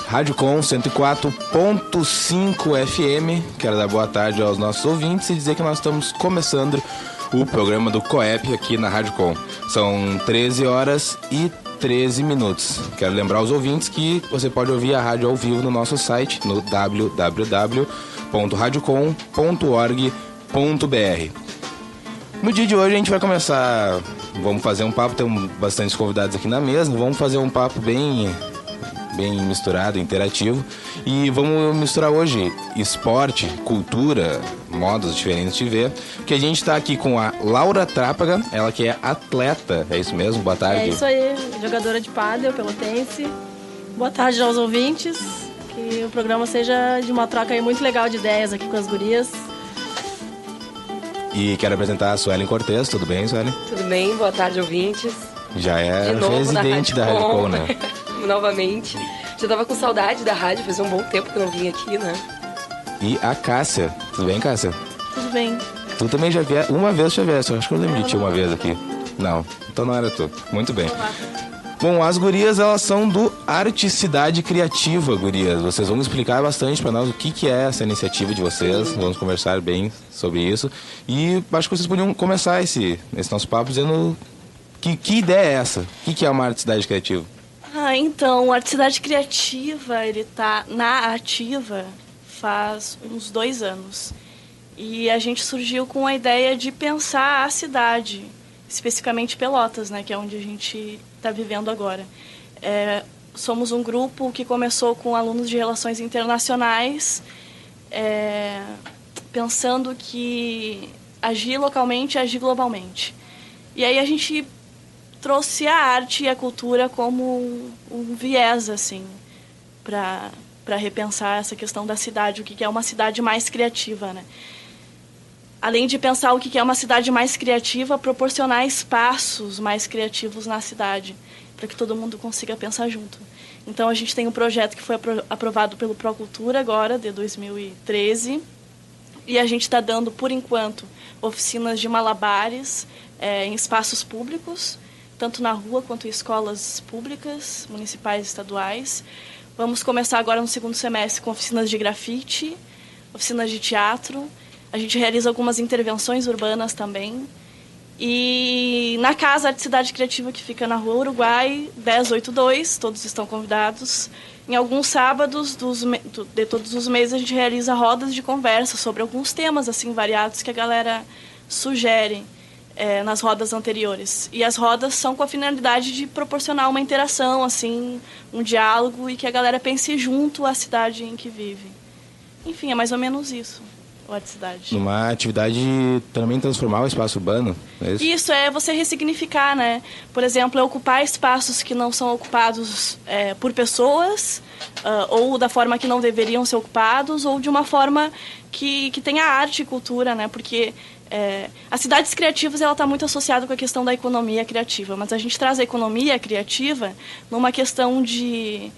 Rádio Com 104.5 FM. Quero dar boa tarde aos nossos ouvintes e dizer que nós estamos começando o programa do COEP aqui na Rádio Com. São 13 horas e 13 minutos. Quero lembrar aos ouvintes que você pode ouvir a rádio ao vivo no nosso site, no www.radiocom.org.br. No dia de hoje a gente vai começar, vamos fazer um papo, temos bastantes convidados aqui na mesa, vamos fazer um papo bem misturado, interativo, e vamos misturar hoje esporte, cultura, modos diferentes de ver, que a gente está aqui com a Laura Trápaga, ela que é atleta, é isso mesmo? Boa tarde. É isso aí, jogadora de pádel, pelotense. Boa tarde aos ouvintes, que o programa seja de uma troca aí muito legal de ideias aqui com as gurias. E quero apresentar a Suelen Cortez, tudo bem, Suelen? Tudo bem, boa tarde, ouvintes. Já é residente da Rádio Com, né? Novamente. Já tava com saudade da rádio, faz um bom tempo que eu não vim aqui, né? E a Cássia, tudo bem, Cássia? Tudo bem. Tu também já viesse, uma vez já viesse, eu acho que eu lembro de ti uma vez aqui. Não, então não era tu. Muito bem. Bom, as gurias, elas são do Arte Cidade Criativa, gurias. Vocês vão explicar bastante pra nós o que é essa iniciativa de vocês. Vamos conversar bem sobre isso. E acho que vocês podiam começar esse nosso papo dizendo que ideia é essa? O que é uma Arte Cidade Criativa? Então, a Arte Cidade Criativa, ele tá na ativa faz uns 2 anos. E a gente surgiu com a ideia de pensar a cidade, especificamente Pelotas, né, que é onde a gente está vivendo agora. Somos um grupo que começou com alunos de relações internacionais, pensando que agir localmente é agir globalmente. E aí a gente trouxe a arte e a cultura como um viés, assim, para repensar essa questão da cidade, o que é uma cidade mais criativa, né? Além de pensar o que é uma cidade mais criativa, proporcionar espaços mais criativos na cidade, para que todo mundo consiga pensar junto. Então, a gente tem um projeto que foi aprovado pelo Procultura agora, de 2013, e a gente está dando, por enquanto, oficinas de malabares em espaços públicos, tanto na rua quanto em escolas públicas, municipais e estaduais. Vamos começar agora no segundo semestre com oficinas de grafite, oficinas de teatro. A gente realiza algumas intervenções urbanas também. E na Casa Arte Cidade Criativa, que fica na Rua Uruguai, 1082, todos estão convidados. Em alguns sábados de todos os meses, a gente realiza rodas de conversa sobre alguns temas assim variados que a galera sugere nas rodas anteriores. E as rodas são com a finalidade de proporcionar uma interação, assim, um diálogo, e que a galera pense junto à cidade em que vive. Enfim, é mais ou menos isso. Arte Cidade. Uma atividade também transformar o espaço urbano, é isso? Isso, é você ressignificar, né? Por exemplo, ocupar espaços que não são ocupados por pessoas, ou da forma que não deveriam ser ocupados, ou de uma forma que tenha arte e cultura, né? Porque as cidades criativas, ela está muito associada com a questão da economia criativa, mas a gente traz a economia criativa numa questão de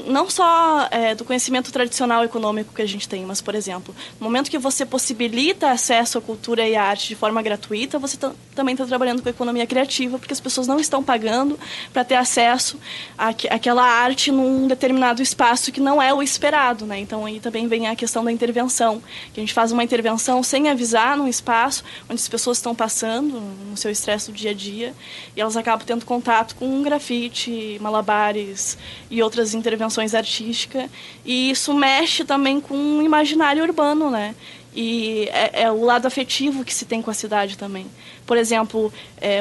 não só do conhecimento tradicional econômico que a gente tem, mas, por exemplo, no momento que você possibilita acesso à cultura e à arte de forma gratuita, você também está trabalhando com a economia criativa, porque as pessoas não estão pagando para ter acesso àquela arte num determinado espaço que não é o esperado, né? Então, aí também vem a questão da intervenção, que a gente faz uma intervenção sem avisar num espaço onde as pessoas estão passando no seu estresse do dia a dia, e elas acabam tendo contato com grafite, malabares e outras intervenções artísticas, e isso mexe também com o imaginário urbano, né? E é o lado afetivo que se tem com a cidade também. Por exemplo,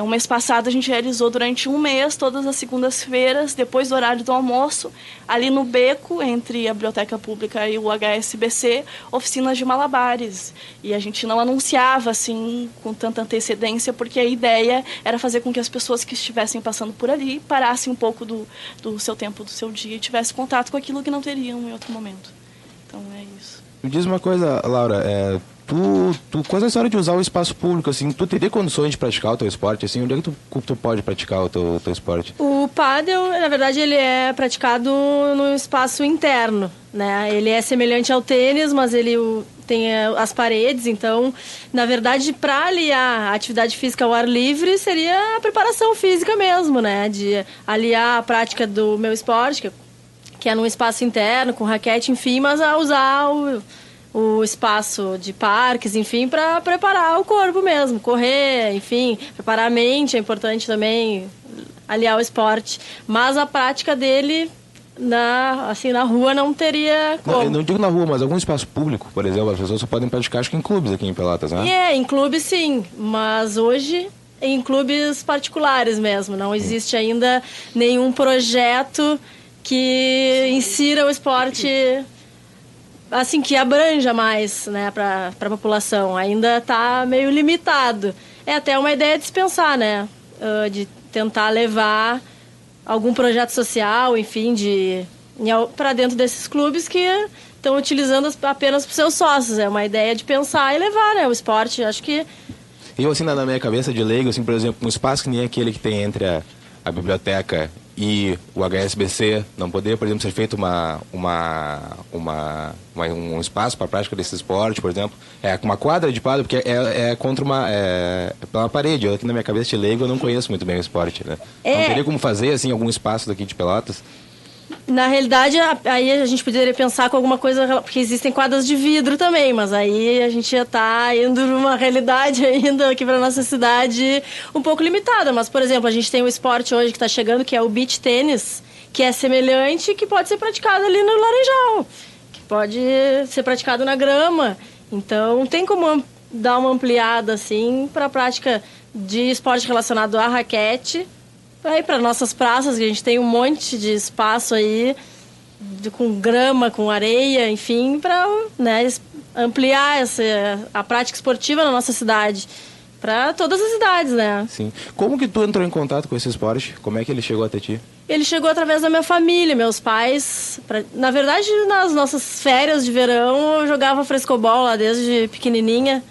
um mês passado a gente realizou durante um mês, todas as segundas-feiras, depois do horário do almoço, ali no beco, entre a Biblioteca Pública e o HSBC, oficinas de malabares. E a gente não anunciava assim com tanta antecedência, porque a ideia era fazer com que as pessoas que estivessem passando por ali parassem um pouco do seu tempo, do seu dia, e tivessem contato com aquilo que não teriam em outro momento. Então é isso. Me diz uma coisa, Laura, tu com essa história de usar o espaço público, assim, tu teria condições de praticar o teu esporte, assim, onde é que tu pode praticar o teu esporte? O pádel, na verdade, ele é praticado no espaço interno, né? Ele é semelhante ao tênis, mas ele tem as paredes, então, na verdade, para aliar a atividade física ao ar livre, seria a preparação física mesmo, né? De aliar a prática do meu esporte, que é num espaço interno, com raquete, enfim, mas a usar o espaço de parques, enfim, para preparar o corpo mesmo, correr, enfim, preparar a mente, é importante também aliar o esporte. Mas a prática dele na rua não teria como. Não digo na rua, mas algum espaço público, por exemplo, as pessoas só podem praticar, acho que em clubes aqui em Pelotas, né? Em clubes sim, mas hoje em clubes particulares mesmo. Não existe ainda nenhum projeto que insira o esporte, assim, que abranja mais, né, para a população. Ainda está meio limitado. É até uma ideia de se pensar, né, de tentar levar algum projeto social, enfim, para dentro desses clubes que estão utilizando apenas para os seus sócios. É uma ideia de pensar e levar, né, o esporte. Acho que... Eu, assim, na minha cabeça de leigo, assim, por exemplo, um espaço que nem aquele que tem entre a biblioteca e o HSBC, não poderia, por exemplo, ser feito um espaço para a prática desse esporte, por exemplo, uma quadra de pádel, porque é contra uma parede. Eu, aqui na minha cabeça de leigo, eu não conheço muito bem o esporte, né? Não teria como fazer, assim, algum espaço daqui de Pelotas? Na realidade, aí a gente poderia pensar com alguma coisa, porque existem quadras de vidro também, mas aí a gente já está indo numa realidade ainda aqui para nossa cidade um pouco limitada. Mas, por exemplo, a gente tem um esporte hoje que está chegando, que é o beach tênis, que é semelhante, que pode ser praticado ali no Laranjal, que pode ser praticado na grama. Então, tem como dar uma ampliada, assim, para a prática de esporte relacionado à raquete. Aí para nossas praças, que a gente tem um monte de espaço aí, com grama, com areia, enfim, para, né, ampliar a prática esportiva na nossa cidade, para todas as idades, né? Sim. Como que tu entrou em contato com esse esporte? Como é que ele chegou até ti? Ele chegou através da minha família, meus pais. Na verdade, nas nossas férias de verão, eu jogava frescobol lá desde pequenininha.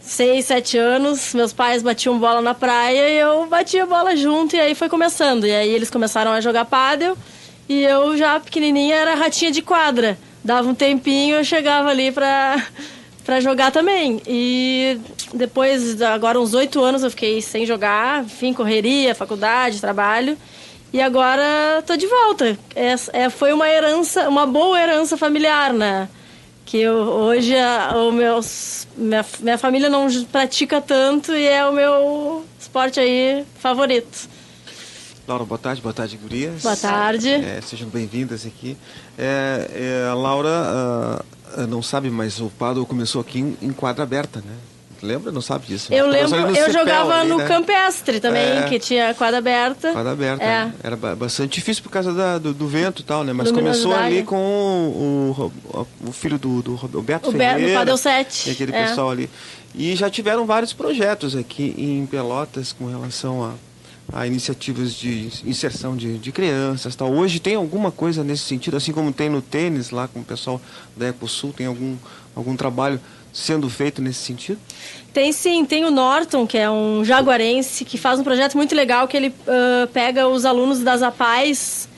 6, 7 anos, meus pais batiam bola na praia e eu batia bola junto, e aí foi começando. E aí eles começaram a jogar pádel e eu já pequenininha era ratinha de quadra. Dava um tempinho, eu chegava ali pra jogar também. E depois, agora uns 8 anos eu fiquei sem jogar, enfim, correria, faculdade, trabalho. E agora tô de volta. Foi uma herança, uma boa herança familiar, né? Que hoje minha família não pratica tanto e é o meu esporte aí favorito. Laura, boa tarde, gurias. Boa tarde. Sejam bem-vindas aqui. A Laura não sabe, mas o pádel começou aqui em quadra aberta, né? Lembra? Não sabe disso? Eu lembro, eu jogava ali, no campestre também, que tinha quadra aberta. Quadra aberta, era bastante difícil por causa do vento e tal, né? Mas começou ali com o filho do Roberto Ferreira. No Pádel 7. E aquele pessoal ali. E já tiveram vários projetos aqui em Pelotas com relação a iniciativas de inserção de crianças, tal. Hoje tem alguma coisa nesse sentido, assim como tem no tênis lá com o pessoal da Ecosul, tem algum trabalho sendo feito nesse sentido? Tem sim, tem o Norton, que é um jaguarense, que faz um projeto muito legal, que ele pega os alunos das APAES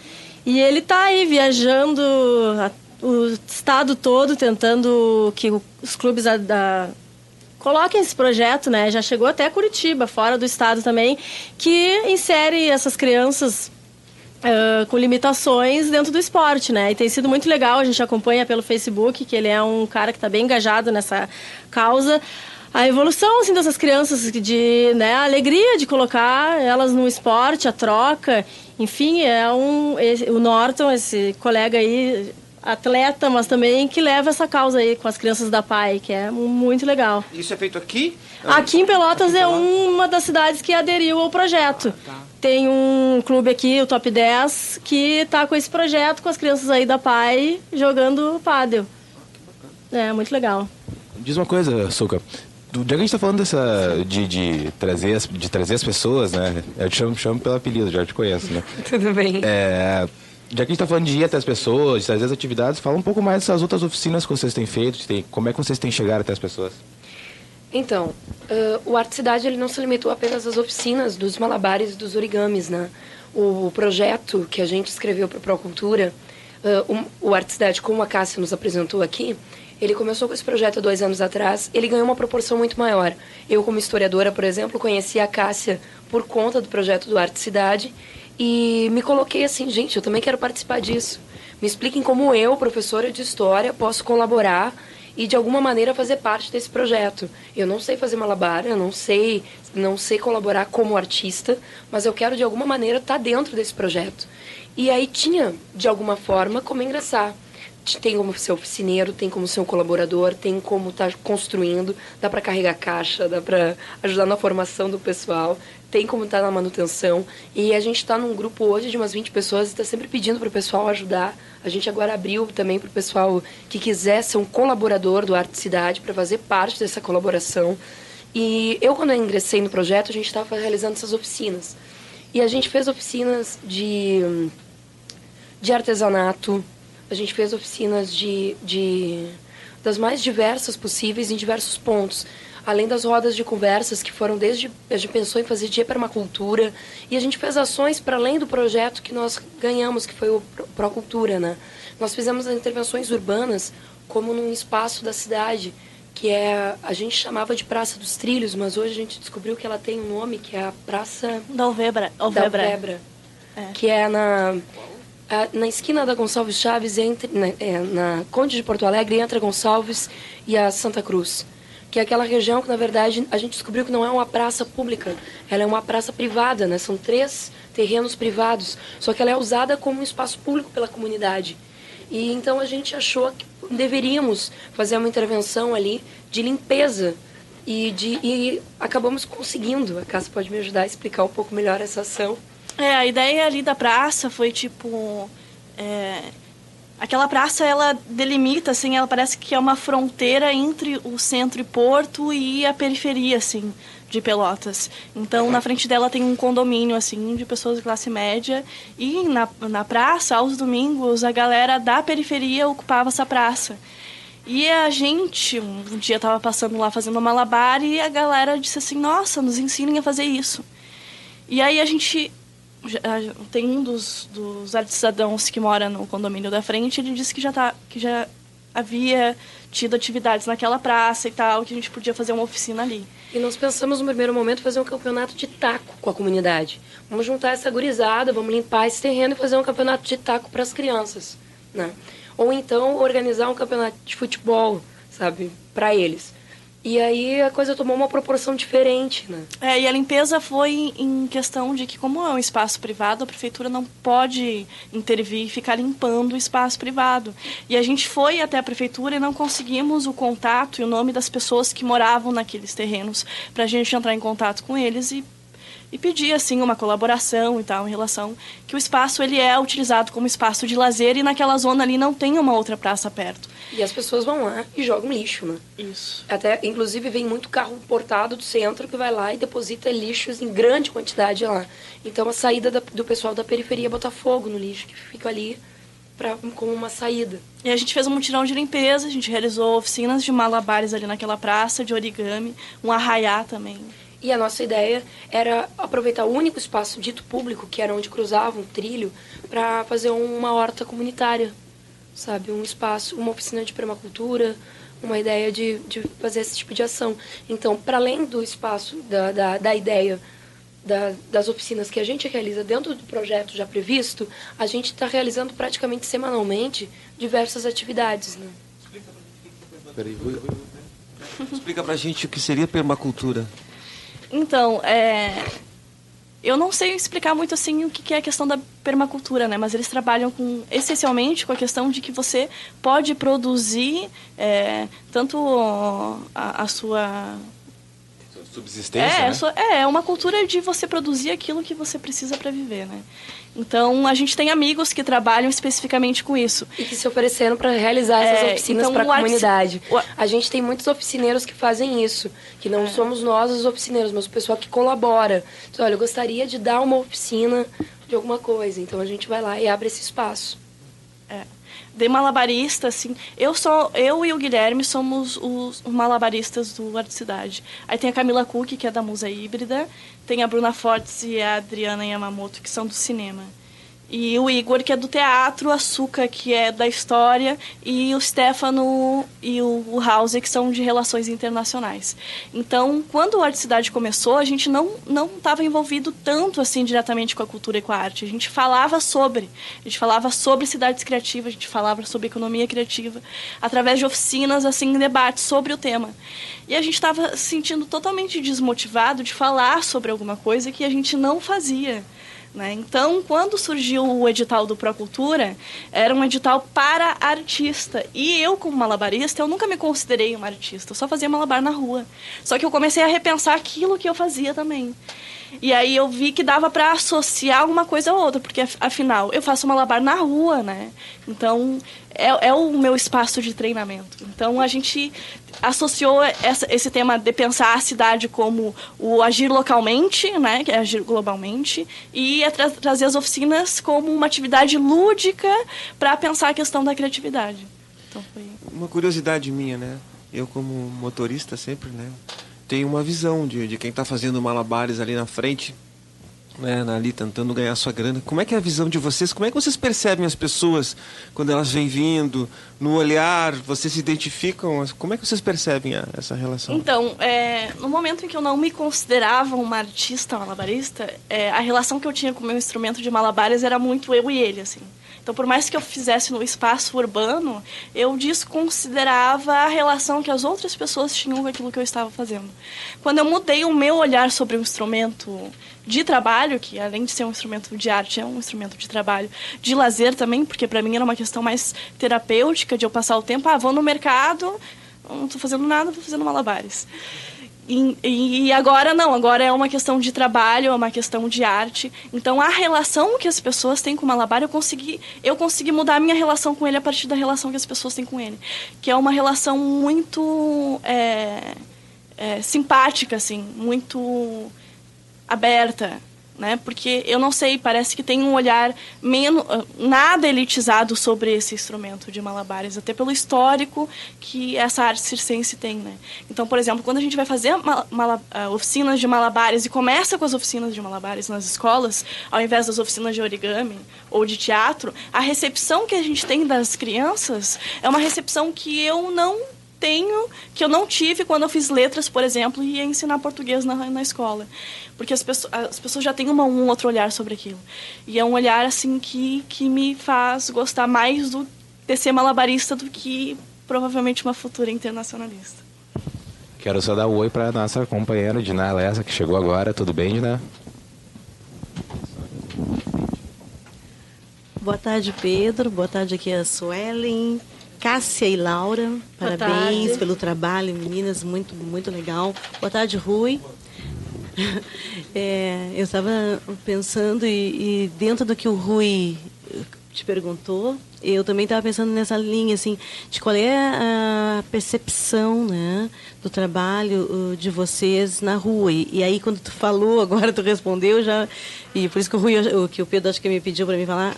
e ele está aí viajando o estado todo, tentando que os clubes coloquem esse projeto, né? Já chegou até Curitiba, fora do estado também, que insere essas crianças com limitações dentro do esporte, né? E tem sido muito legal, a gente acompanha pelo Facebook, que ele é um cara que está bem engajado nessa causa. A evolução, assim, dessas crianças, né, a alegria de colocar elas no esporte, a troca, enfim, o Norton, esse colega aí, atleta, mas também que leva essa causa aí com as crianças da PAI, que é muito legal. Isso é feito aqui? Aqui em Pelotas é uma das cidades que aderiu ao projeto. Tem um clube aqui, o Top 10, que está com esse projeto com as crianças aí da PAI jogando pádel. É, muito legal. Diz uma coisa, Suca. Já que a gente está falando de trazer as pessoas, né? Eu te chamo pelo apelido, já te conheço, né? Tudo bem. Já que a gente está falando de ir até as pessoas, de trazer as atividades, fala um pouco mais dessas outras oficinas que vocês têm feito, como é que vocês têm chegado até as pessoas? Então, o Arte Cidade ele não se limitou apenas às oficinas dos malabares e dos origamis, né? O projeto que a gente escreveu para a Procultura, o Arte Cidade, como a Cássia nos apresentou aqui, ele começou com esse projeto há 2 anos atrás, ele ganhou uma proporção muito maior. Eu, como historiadora, por exemplo, conheci a Cássia por conta do projeto do Arte Cidade e me coloquei assim, gente, eu também quero participar disso. Me expliquem como eu, professora de história, posso colaborar e de alguma maneira fazer parte desse projeto. Eu não sei fazer malabar, eu não sei colaborar como artista, mas eu quero de alguma maneira estar dentro desse projeto. E aí tinha, de alguma forma, como ingressar. Tem como ser oficineiro, tem como ser um colaborador, tem como estar construindo, dá para carregar caixa, dá para ajudar na formação do pessoal, tem como estar na manutenção. E a gente está num grupo hoje de umas 20 pessoas e está sempre pedindo para o pessoal ajudar. A gente agora abriu também para o pessoal que quiser ser um colaborador do Arte Cidade para fazer parte dessa colaboração. E eu, quando eu ingressei no projeto, a gente estava realizando essas oficinas. E a gente fez oficinas de artesanato, a gente fez oficinas das mais diversas possíveis em diversos pontos. Além das rodas de conversas que foram desde... A gente pensou em fazer de permacultura. E a gente fez ações para além do projeto que nós ganhamos, que foi o Procultura, né? Nós fizemos as intervenções urbanas como num espaço da cidade, que a gente chamava de Praça dos Trilhos, mas hoje a gente descobriu que ela tem um nome, que é a Praça... Da Alvebra. Que é na esquina da Gonçalves Chaves, na Conde de Porto Alegre, entre a Gonçalves e a Santa Cruz. Que é aquela região que, na verdade, a gente descobriu que não é uma praça pública, ela é uma praça privada, né? São 3 terrenos privados, só que ela é usada como um espaço público pela comunidade. E então a gente achou que deveríamos fazer uma intervenção ali de limpeza e acabamos conseguindo. A Cássia pode me ajudar a explicar um pouco melhor essa ação. A ideia ali da praça foi tipo... aquela praça, ela delimita, assim, ela parece que é uma fronteira entre o centro e Porto e a periferia, assim, de Pelotas. Então, na frente dela tem um condomínio, assim, de pessoas de classe média. E na praça, aos domingos, a galera da periferia ocupava essa praça. E a gente, um dia estava passando lá fazendo malabar e a galera disse assim, nossa, nos ensinem a fazer isso. E aí a gente... Tem um dos artesãos que mora no condomínio da frente, ele disse que já havia tido atividades naquela praça e tal, que a gente podia fazer uma oficina ali. E nós pensamos no primeiro momento fazer um campeonato de taco com a comunidade. Vamos juntar essa gurizada, vamos limpar esse terreno e fazer um campeonato de taco para as crianças, né? Ou então organizar um campeonato de futebol, sabe, para eles. E aí a coisa tomou uma proporção diferente, né? E a limpeza foi em questão de que, como é um espaço privado, a prefeitura não pode intervir e ficar limpando o espaço privado. E a gente foi até a prefeitura e não conseguimos o contato e o nome das pessoas que moravam naqueles terrenos para a gente entrar em contato com eles e pedir, assim, uma colaboração e tal, em relação que o espaço ele é utilizado como espaço de lazer e naquela zona ali não tem uma outra praça perto. E as pessoas vão lá e jogam lixo, né? Isso. Até, inclusive, vem muito carro importado do centro que vai lá e deposita lixos em grande quantidade lá. Então, a saída do pessoal da periferia botar fogo no lixo, que fica ali como uma saída. E a gente fez um mutirão de limpeza, a gente realizou oficinas de malabares ali naquela praça, de origami, um arraiá também. E a nossa ideia era aproveitar o único espaço dito público, que era onde cruzava um trilho, para fazer uma horta comunitária, sabe? Um espaço, uma oficina de permacultura, uma ideia de fazer esse tipo de ação. Então, para além do espaço, da ideia das oficinas que a gente realiza dentro do projeto já previsto, a gente está realizando praticamente semanalmente diversas atividades, né? Explica pra gente o que seria permacultura. Então, eu não sei explicar muito assim o que é a questão da permacultura, né? Mas eles trabalham essencialmente com a questão de que você pode produzir tanto a sua subsistência, né? É uma cultura de você produzir aquilo que você precisa para viver, né? Então, a gente tem amigos que trabalham especificamente com isso. E que se ofereceram para realizar essas oficinas então, para a comunidade. A gente tem muitos oficineiros que fazem isso, que não somos nós os oficineiros, mas o pessoal que colabora. Então, olha, eu gostaria de dar uma oficina de alguma coisa. Então, a gente vai lá e abre esse espaço. De malabarista, assim, eu e o Guilherme somos os malabaristas do Arte Cidade. Aí tem a Camila Cook, que é da Musa Híbrida, tem a Bruna Fortes e a Adriana Yamamoto, que são do cinema. E o Igor, que é do teatro, a Suca, que é da história, e o Stefano e o House, que são de relações internacionais. Então, quando o Arte Cidade começou, a gente não estava envolvido tanto assim diretamente com a cultura e com a arte. A gente falava sobre cidades criativas, a gente falava sobre economia criativa, através de oficinas, assim, debates sobre o tema. E a gente estava se sentindo totalmente desmotivado de falar sobre alguma coisa que a gente não fazia. Né? Então, quando surgiu o edital do Procultura, era um edital para artista. E eu, como malabarista, eu nunca me considerei uma artista. Eu só fazia malabar na rua. Só que eu comecei a repensar aquilo que eu fazia também. E aí eu vi que dava para associar uma coisa a outra, porque afinal eu faço malabar na rua, né? Então é o meu espaço de treinamento. Então a gente associou esse tema de pensar a cidade como o agir localmente, né? Que é agir globalmente, e trazer as oficinas como uma atividade lúdica para pensar a questão da criatividade. Então foi uma curiosidade minha, né? Eu como motorista sempre, né? Tem uma visão de quem está fazendo malabares ali na frente, né, ali tentando ganhar sua grana. Como é que é a visão de vocês? Como é que vocês percebem as pessoas quando elas vêm vindo? No olhar, vocês se identificam? Como é que vocês percebem essa relação? Então, no momento em que eu não me considerava uma artista malabarista, a relação que eu tinha com o meu instrumento de malabares era muito eu e ele, assim. Então, por mais que eu fizesse no espaço urbano, eu desconsiderava a relação que as outras pessoas tinham com aquilo que eu estava fazendo. Quando eu mudei o meu olhar sobre o instrumento de trabalho, que além de ser um instrumento de arte, é um instrumento de trabalho, de lazer também, porque para mim era uma questão mais terapêutica, de eu passar o tempo, vou no mercado, não estou fazendo nada, vou fazendo malabares. E agora não, agora é uma questão de trabalho, é uma questão de arte. Então a relação que as pessoas têm com o malabar, eu consegui mudar a minha relação com ele a partir da relação que as pessoas têm com ele. Que é uma relação muito simpática, assim, muito aberta. Né? Porque eu não sei, parece que tem um olhar nada elitizado sobre esse instrumento de malabares, até pelo histórico que essa arte circense tem, né? Então, por exemplo, quando a gente vai fazer oficinas de malabares e começa com as oficinas de malabares nas escolas, ao invés das oficinas de origami ou de teatro, a recepção que a gente tem das crianças é uma recepção que eu não tive quando eu fiz letras, por exemplo, e ia ensinar português na escola. Porque as pessoas já têm um outro olhar sobre aquilo. E é um olhar, assim, que me faz gostar mais de ser malabarista do que, provavelmente, uma futura internacionalista. Quero só dar um oi para nossa companheira, Diná Lessa, que chegou agora. Tudo bem, Diná? Boa tarde, Pedro. Boa tarde aqui a Suelen, Cássia e Laura. Boa Parabéns tarde. pelo trabalho, meninas. Muito, muito legal. Boa tarde, Rui. Eu estava pensando e dentro do que o Rui te perguntou, eu também estava pensando nessa linha, assim, de qual é a percepção, né, do trabalho de vocês na rua. E aí, quando tu falou, agora tu respondeu já, e por isso que o Pedro acho que me pediu para me falar,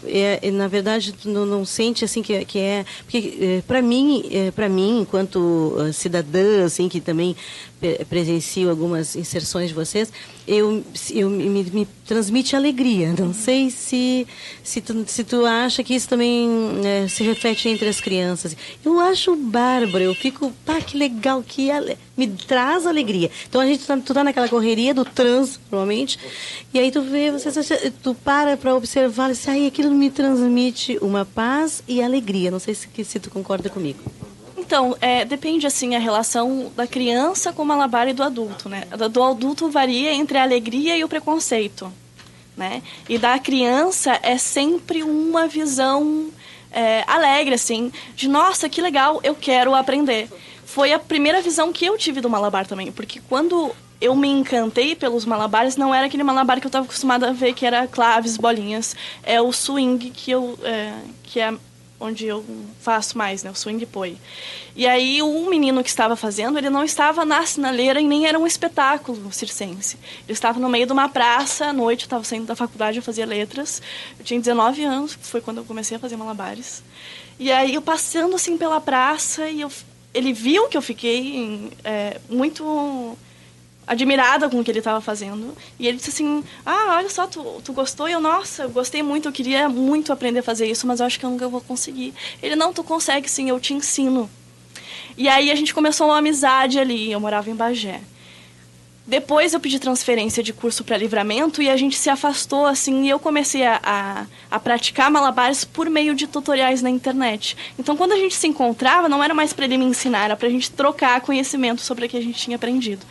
na verdade, tu não sente, assim, que é... Porque, para mim, enquanto cidadã, assim, que também presencio algumas inserções de vocês, me transmite alegria. Não sei se tu acha que isso também se reflete entre as crianças. Eu acho bárbaro, eu fico, que legal, me traz alegria. Então tu tá naquela correria do trânsito, normalmente, e aí tu vê, tu para observar, e aquilo me transmite uma paz e alegria. Não sei se tu concorda comigo. Então, depende, assim, a relação da criança com o malabar e do adulto, né? Do adulto varia entre a alegria e o preconceito, né? E da criança é sempre uma visão alegre, assim, de, nossa, que legal, eu quero aprender. Foi a primeira visão que eu tive do malabar também, porque quando eu me encantei pelos malabares, não era aquele malabar que eu estava acostumada a ver, que era claves, bolinhas. É o swing que é onde eu faço mais, né? O swing poi. E aí, o menino que estava fazendo, ele não estava na sinaleira e nem era um espetáculo circense. Ele estava no meio de uma praça, à noite, eu estava saindo da faculdade, eu fazia letras. Eu tinha 19 anos, que foi quando eu comecei a fazer malabares. E aí, eu passando, assim, pela praça, e ele viu que eu fiquei muito admirada com o que ele estava fazendo. E ele disse assim, olha só, tu gostou? E eu, nossa, eu gostei muito, eu queria muito aprender a fazer isso, mas eu acho que eu nunca vou conseguir. Ele, não, tu consegue sim, eu te ensino. E aí a gente começou uma amizade ali, eu morava em Bagé. Depois eu pedi transferência de curso para Livramento e a gente se afastou, assim, e eu comecei a praticar malabares por meio de tutoriais na internet. Então, quando a gente se encontrava, não era mais para ele me ensinar, era para a gente trocar conhecimento sobre o que a gente tinha aprendido.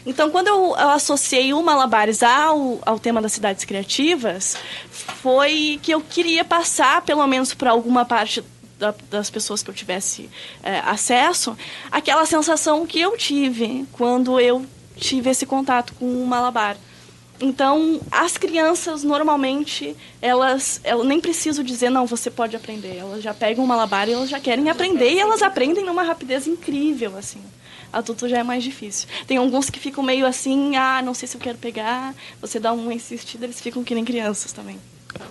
Então, quando eu associei o malabares ao tema das cidades criativas, foi que eu queria passar, pelo menos para alguma parte das pessoas que eu tivesse acesso, aquela sensação que eu tive quando eu tive esse contato com o malabar. Então, as crianças, normalmente, elas nem precisam dizer, não, você pode aprender. Elas já pegam o malabar e elas já querem aprender, e elas aprendem numa rapidez incrível, assim. Adulto já é mais difícil. Tem alguns que ficam meio assim, não sei se eu quero pegar, você dá uma insistida, eles ficam que nem crianças também.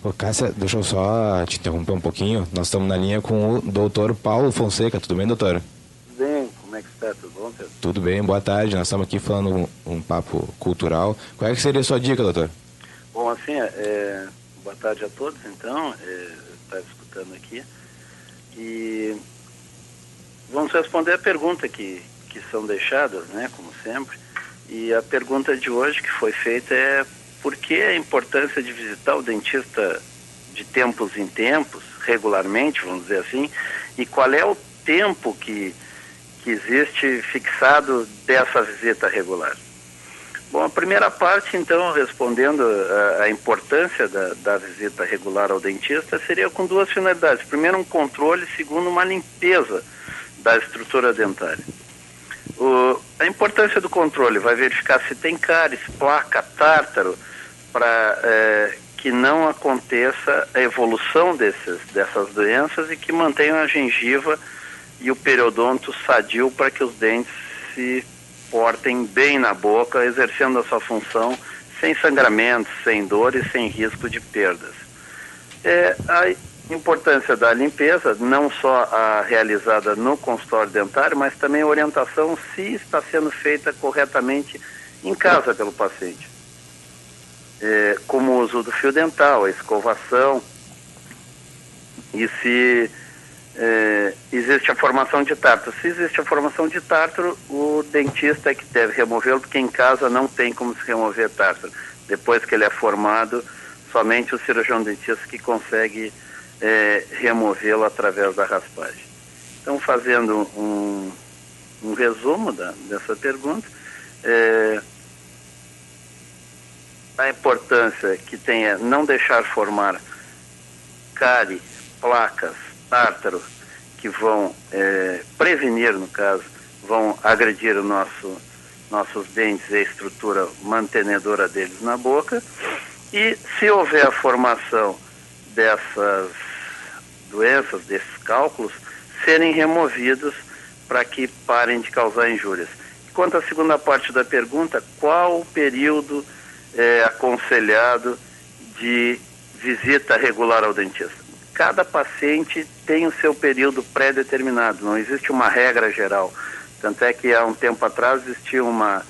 Ô, Cássia, deixa eu só te interromper um pouquinho. Nós estamos na linha com o doutor Paulo Fonseca. Tudo bem, doutor? Tudo bem, como é que está? Tudo bom, Pedro? Tudo bem, boa tarde. Nós estamos aqui falando um papo cultural. Qual é que seria a sua dica, doutor? Bom, assim, boa tarde a todos, então, está escutando aqui. E vamos responder a pergunta que são deixadas, né, como sempre. E a pergunta de hoje que foi feita é: por que a importância de visitar o dentista de tempos em tempos, regularmente, vamos dizer assim, e qual é o tempo que existe fixado dessa visita regular? Bom, a primeira parte, então, respondendo a importância da visita regular ao dentista, seria com duas finalidades. Primeiro, um controle, segundo, uma limpeza da estrutura dentária. A importância do controle vai verificar se tem cáries, placa, tártaro, para que não aconteça a evolução dessas doenças e que mantenham a gengiva e o periodonto sadio para que os dentes se portem bem na boca, exercendo a sua função sem sangramento, sem dor e sem risco de perdas. A importância da limpeza, não só a realizada no consultório dentário, mas também a orientação se está sendo feita corretamente em casa pelo paciente. Como o uso do fio dental, a escovação, e se existe a formação de tártaro. Se existe a formação de tártaro, o dentista é que deve removê-lo, porque em casa não tem como se remover tártaro. Depois que ele é formado, somente o cirurgião dentista que consegue removê-lo através da raspagem. Então, fazendo um resumo dessa pergunta, a importância que tem é não deixar formar cárie, placas, tártaro, que vão prevenir, no caso, vão agredir nossos dentes e a estrutura mantenedora deles na boca. E se houver a formação dessas doenças, desses cálculos, serem removidos para que parem de causar injúrias. Quanto à segunda parte da pergunta, qual o período aconselhado de visita regular ao dentista? Cada paciente tem o seu período pré-determinado, não existe uma regra geral. Tanto é que há um tempo atrás existia uma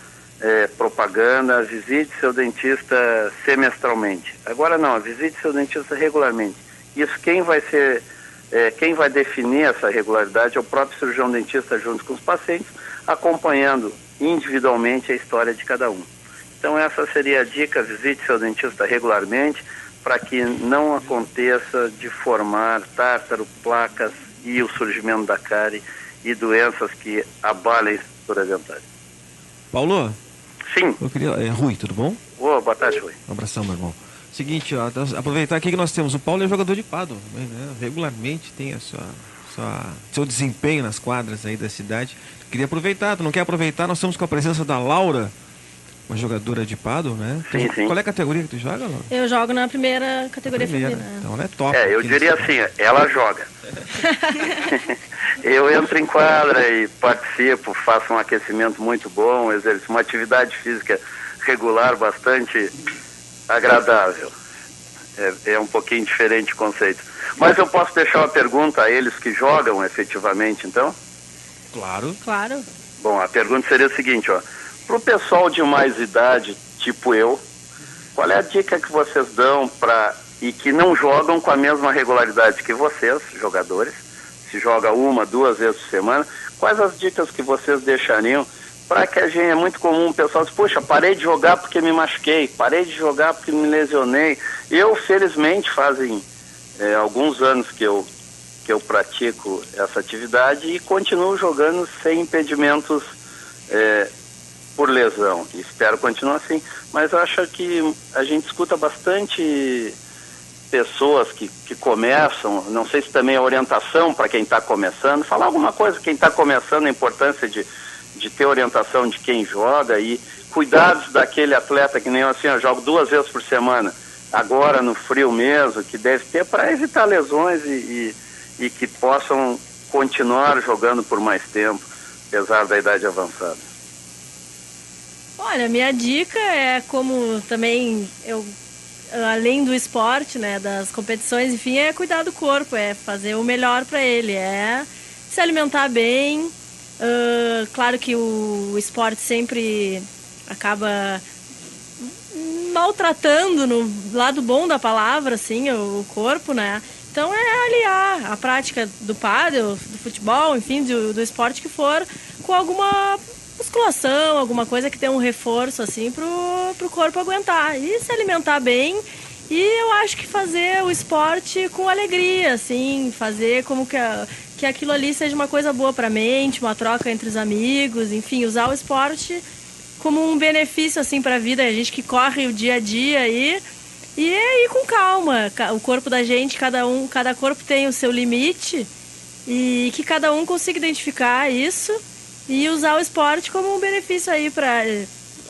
propaganda: visite seu dentista semestralmente. Agora não, visite seu dentista regularmente. Isso quem vai definir essa regularidade é o próprio cirurgião dentista junto com os pacientes, acompanhando individualmente a história de cada um. Então essa seria a dica: visite seu dentista regularmente, para que não aconteça de formar tártaro, placas e o surgimento da cárie e doenças que abalem a estrutura dentária. Paulo? Sim. Eu queria... Rui, tudo bom? Boa tarde, Rui. Um abração, meu irmão. Seguinte, aproveitar aqui que nós temos. O Paulo é jogador de pádel, né? Regularmente tem seu desempenho nas quadras aí da cidade. Queria aproveitar, tu não quer aproveitar? Nós estamos com a presença da Laura, uma jogadora de pádel, né? Sim. Qual é a categoria que tu joga, Laura? Eu jogo na primeira categoria feminina. Então ela é top. Eu diria assim, ela joga. Eu entro em quadra e participo, faço um aquecimento muito bom, exerço uma atividade física regular bastante agradável. É um pouquinho diferente o conceito. Mas eu posso deixar uma pergunta a eles que jogam efetivamente, então? Claro. Claro. Bom, a pergunta seria o seguinte, Para o pessoal de mais idade, tipo eu, qual é a dica que vocês dão e que não jogam com a mesma regularidade que vocês, jogadores, se joga 1, 2 vezes por semana, quais as dicas que vocês deixariam para que a gente, é muito comum o pessoal diz, poxa, parei de jogar porque me machuquei, parei de jogar porque me lesionei. Eu, felizmente, fazem alguns anos que eu pratico essa atividade e continuo jogando sem impedimentos por lesão. E espero continuar assim. Mas eu acho que a gente escuta bastante pessoas que começam, não sei se também é orientação para quem está começando, falar alguma coisa, quem está começando, a importância de ter orientação de quem joga e cuidados daquele atleta que nem eu, assim, eu jogo 2 vezes por semana, agora no frio mesmo, que deve ter para evitar lesões e que possam continuar jogando por mais tempo, apesar da idade avançada. Olha, minha dica é como também além do esporte, né, das competições, enfim, é cuidar do corpo, é fazer o melhor para ele, é se alimentar bem. Claro que o esporte sempre acaba maltratando, no lado bom da palavra, assim, o corpo, né? Então é aliar a prática do pádel, do futebol, enfim, do esporte que for, com alguma musculação, alguma coisa que tenha um reforço, assim, pro corpo aguentar. E se alimentar bem. E eu acho que fazer o esporte com alegria, assim, fazer como que aquilo ali seja uma coisa boa para a mente, uma troca entre os amigos, enfim, usar o esporte como um benefício, assim, para a vida. A gente que corre o dia a dia aí. E ir com calma. O corpo da gente, cada corpo tem o seu limite e que cada um consiga identificar isso e usar o esporte como um benefício aí para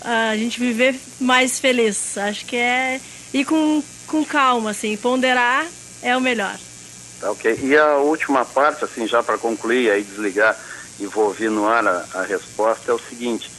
a gente viver mais feliz. Acho que é ir com calma, assim, ponderar é o melhor. Tá, ok. E a última parte, assim, já para concluir, aí desligar e vou ouvir no ar a resposta, é o seguinte,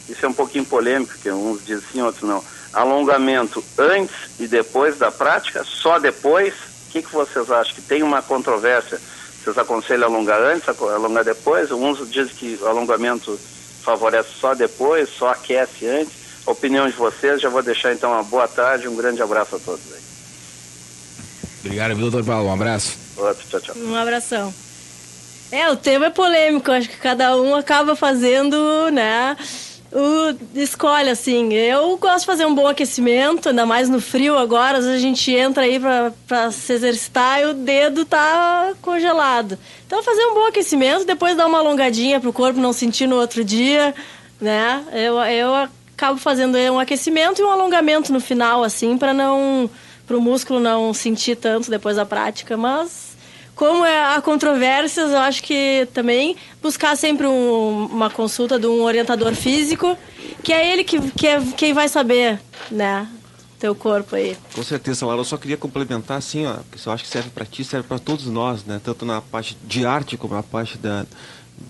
isso é um pouquinho polêmico, porque uns dizem sim, outros não. Alongamento antes e depois da prática, só depois? O que vocês acham? Que tem uma controvérsia? Vocês aconselham alongar antes, alongar depois? Uns dizem que o alongamento favorece só depois, só aquece antes. A opinião de vocês, já vou deixar então uma boa tarde, um grande abraço a todos aí. Obrigado, doutor Paulo, um abraço. Outro, tchau, tchau. Um abração. O tema é polêmico, acho que cada um acaba fazendo, né, escolhe, assim. Eu gosto de fazer um bom aquecimento, ainda mais no frio agora, às vezes a gente entra aí pra se exercitar e o dedo tá congelado. Então fazer um bom aquecimento, depois dar uma alongadinha pro corpo não sentir no outro dia, né? Eu acabo fazendo um aquecimento e um alongamento no final, assim, pro músculo não sentir tanto depois da prática, mas como há controvérsias, eu acho que também buscar sempre uma consulta de um orientador físico, que é ele que é quem vai saber, né, teu corpo aí. Com certeza, Laura. Eu só queria complementar, assim, ó, que eu acho que serve para ti, serve para todos nós, né, tanto na parte de arte como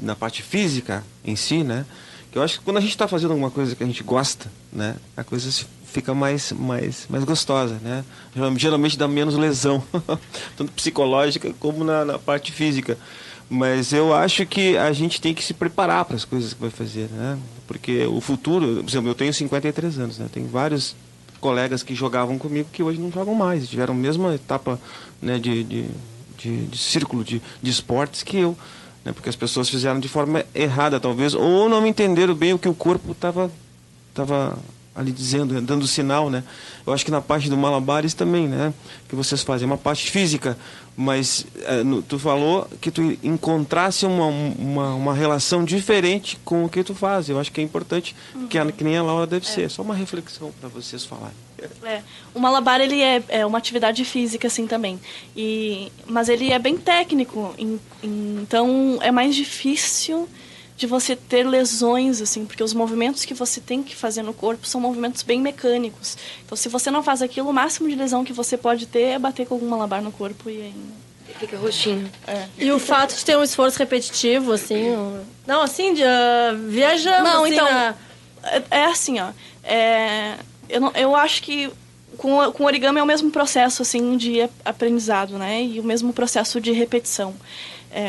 na parte física em si, né, que eu acho que quando a gente está fazendo alguma coisa que a gente gosta, né, a coisa fica mais gostosa, né? Geralmente dá menos lesão, tanto psicológica como na parte física. Mas eu acho que a gente tem que se preparar para as coisas que vai fazer, né? Porque o futuro, por exemplo, eu tenho 53 anos, né? Tenho vários colegas que jogavam comigo que hoje não jogam mais, tiveram a mesma etapa, né, de círculo de esportes que eu, né? Porque as pessoas fizeram de forma errada, talvez, ou não entenderam bem o que o corpo estava ali dizendo, dando sinal, né? Eu acho que na parte do malabares também, né? Que vocês fazem uma parte física, mas tu falou que tu encontrasse uma relação diferente com o que tu faz. Eu acho que é importante, que nem a Laura deve ser. Só uma reflexão para vocês falarem. O malabar, ele é uma atividade física, assim, também. Mas ele é bem técnico, então é mais difícil de você ter lesões, assim, porque os movimentos que você tem que fazer no corpo são movimentos bem mecânicos. Então, se você não faz aquilo, o máximo de lesão que você pode ter é bater com algum malabar no corpo e aí... Fica roxinho. E o fato de ter um esforço repetitivo, assim... Não, assim, viajando, não, assim... Então, é assim, ó... Eu acho que com origami é o mesmo processo, assim, de aprendizado, né? E o mesmo processo de repetição.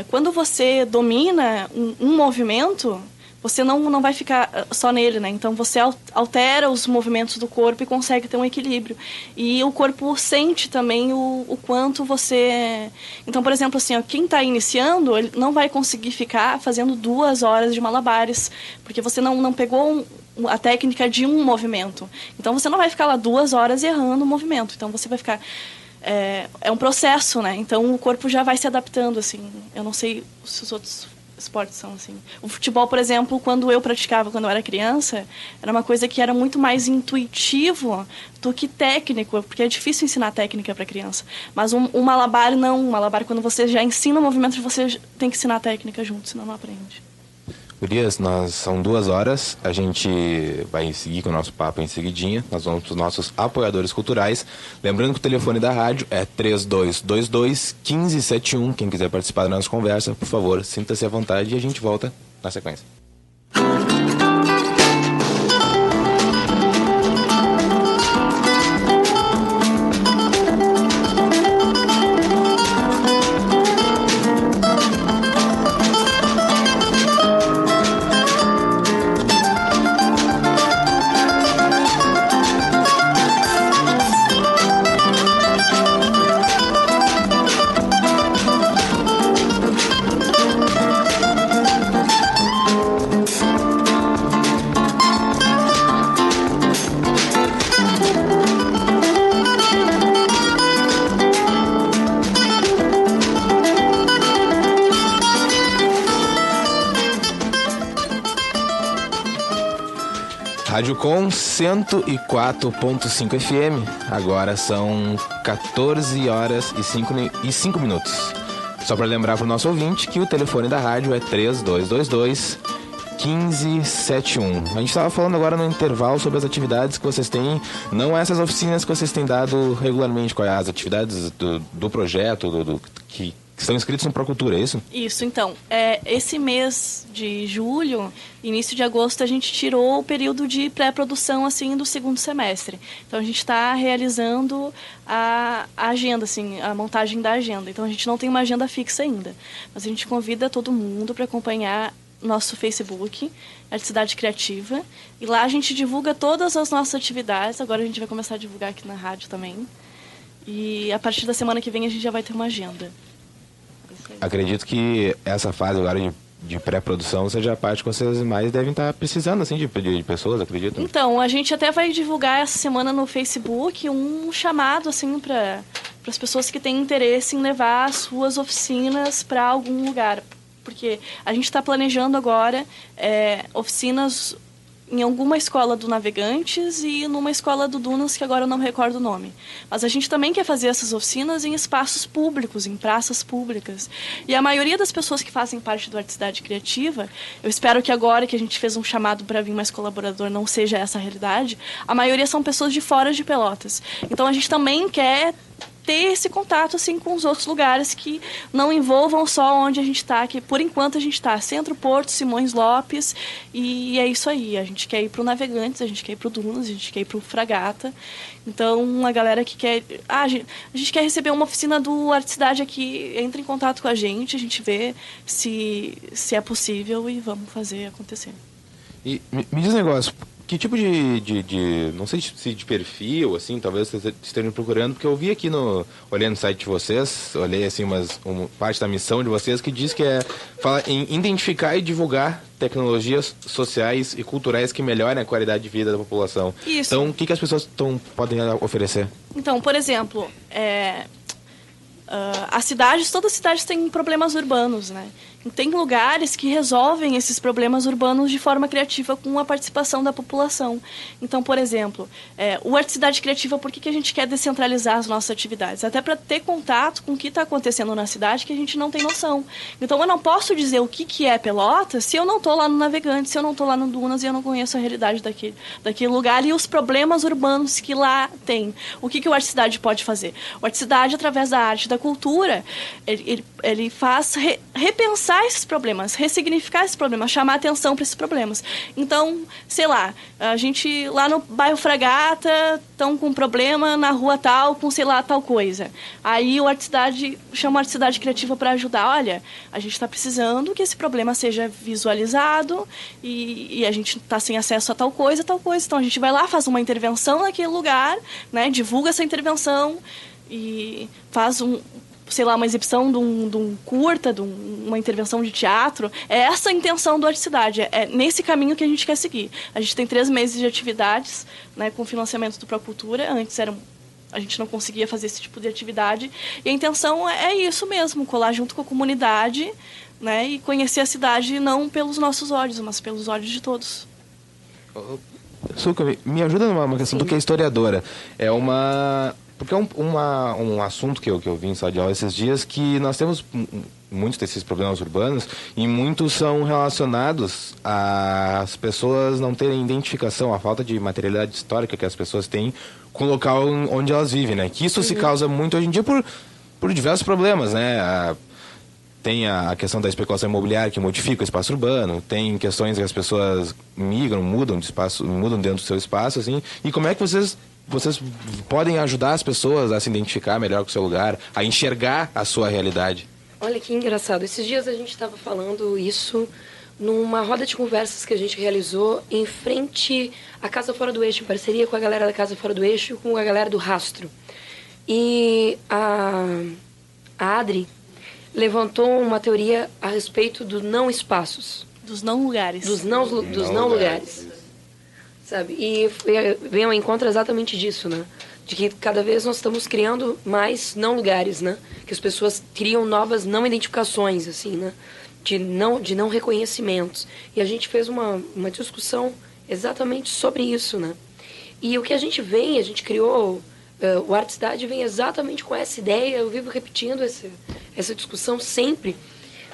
Quando você domina um movimento, você não vai ficar só nele, né? Então você altera os movimentos do corpo e consegue ter um equilíbrio. E o corpo sente também o quanto você... Então, por exemplo, assim, ó, quem está iniciando, ele não vai conseguir ficar fazendo 2 horas de malabares, porque você não pegou a técnica de um movimento. Então você não vai ficar lá 2 horas errando o movimento. Então você vai ficar... É um processo, né? Então o corpo já vai se adaptando, assim. Eu não sei se os outros esportes são assim. O futebol, por exemplo, quando eu praticava, quando eu era criança, era uma coisa que era muito mais intuitivo do que técnico, porque é difícil ensinar técnica para criança. Mas um malabar não. Um malabar, quando você já ensina o movimento, você tem que ensinar técnica junto, senão não aprende. Gurias, são 2 horas, a gente vai seguir com o nosso papo em seguidinha, nós vamos para os nossos apoiadores culturais, lembrando que o telefone da rádio é 3222-1571, quem quiser participar da nossa conversa, por favor, sinta-se à vontade e a gente volta na sequência. Rádio Com 104.5 FM, agora são 14 horas e 5 minutos. Só para lembrar para o nosso ouvinte que o telefone da rádio é 3222-1571. A gente estava falando agora no intervalo sobre as atividades que vocês têm, não essas oficinas que vocês têm dado regularmente, quais as atividades do projeto, que estão inscritos no Procultura, é isso? Isso, então. Esse mês de julho, início de agosto, a gente tirou o período de pré-produção, assim, do segundo semestre. Então, a gente está realizando a agenda, assim, a montagem da agenda. Então, a gente não tem uma agenda fixa ainda. Mas a gente convida todo mundo para acompanhar nosso Facebook, Artecidade Criativa. E lá a gente divulga todas as nossas atividades. Agora a gente vai começar a divulgar aqui na rádio também. E a partir da semana que vem a gente já vai ter uma agenda. Acredito que essa fase agora de pré-produção seja a parte que vocês mais devem estar precisando, assim, de pessoas, acredito. Então, a gente até vai divulgar essa semana no Facebook um chamado, assim, para as pessoas que têm interesse em levar as suas oficinas para algum lugar. Porque a gente está planejando agora oficinas em alguma escola do Navegantes e numa escola do Dunas, que agora eu não me recordo o nome. Mas a gente também quer fazer essas oficinas em espaços públicos, em praças públicas. E a maioria das pessoas que fazem parte do Artecidade Criativa, eu espero que agora que a gente fez um chamado para vir mais colaborador não seja essa a realidade, a maioria são pessoas de fora de Pelotas. Então a gente também quer ter esse contato, assim, com os outros lugares que não envolvam só onde a gente está, que por enquanto a gente está Centro, Porto, Simões Lopes, e é isso aí. A gente quer ir para o Navegantes, a gente quer ir para o Dunas, a gente quer ir para o Fragata. Então, a galera que quer... a gente quer receber uma oficina do Artecidade aqui, entra em contato com a gente vê se é possível e vamos fazer acontecer. E me diz um negócio, que tipo de não sei se de perfil, assim, talvez vocês estejam procurando, porque eu vi aqui olhando no site de vocês, olhei assim uma parte da missão de vocês que diz que fala em identificar e divulgar tecnologias sociais e culturais que melhorem a qualidade de vida da população. Isso. Então, o que as pessoas podem oferecer? Então, por exemplo, todas as cidades têm problemas urbanos, né? Tem lugares que resolvem esses problemas urbanos de forma criativa com a participação da população. Então, por exemplo, o Artecidade Criativa, por que a gente quer descentralizar as nossas atividades? Até para ter contato com o que está acontecendo na cidade que a gente não tem noção. Então, eu não posso dizer o que é Pelotas se eu não estou lá no Navegante, se eu não estou lá no Dunas e eu não conheço a realidade daquele lugar e os problemas urbanos que lá tem. O que o Artecidade pode fazer? O Artecidade, através da arte, da da cultura, ele faz repensar esses problemas, ressignificar esses problemas, chamar atenção para esses problemas. Então, sei lá, a gente lá no bairro Fragata estão com um problema na rua tal, com sei lá, tal coisa. Aí o Artecidade chama a Artecidade Criativa para ajudar. Olha, a gente está precisando que esse problema seja visualizado e a gente está sem acesso a tal coisa. Então a gente vai lá, faz uma intervenção naquele lugar, né, divulga essa intervenção e faz uma exibição de um curta, uma intervenção de teatro. É essa a intenção do Artecidade, é nesse caminho que a gente quer seguir. A gente tem 3 meses de atividades, né, com financiamento do Procultura. Antes a gente não conseguia fazer esse tipo de atividade. E a intenção é isso mesmo, colar junto com a comunidade, né, e conhecer a cidade não pelos nossos olhos, mas pelos olhos de todos. Suca, me ajuda numa questão do que é historiadora. Porque é um assunto que eu vi em sala de aula esses dias, que nós temos muitos desses problemas urbanos e muitos são relacionados às pessoas não terem identificação, a falta de materialidade histórica que as pessoas têm com o local onde elas vivem, né? Que isso se causa muito hoje em dia por diversos problemas, né? Tem a questão da especulação imobiliária que modifica o espaço urbano, tem questões que as pessoas mudam de espaço, mudam dentro do seu espaço, assim. E como é que vocês podem ajudar as pessoas a se identificar melhor com o seu lugar, a enxergar a sua realidade? Olha que engraçado. Esses dias a gente estava falando isso numa roda de conversas que a gente realizou em frente à Casa Fora do Eixo, em parceria com a galera da Casa Fora do Eixo e com a galera do Rastro. E a Adri levantou uma teoria a respeito do não espaços. Dos não lugares. Dos não lugares. Sabe? E vem ao encontro exatamente disso, né? De que cada vez nós estamos criando mais não lugares, né? Que as pessoas criam novas não identificações, assim, né? De não reconhecimentos. E a gente fez uma discussão exatamente sobre isso, né? E o que a gente criou... o Artecidade vem exatamente com essa ideia, eu vivo repetindo essa discussão sempre,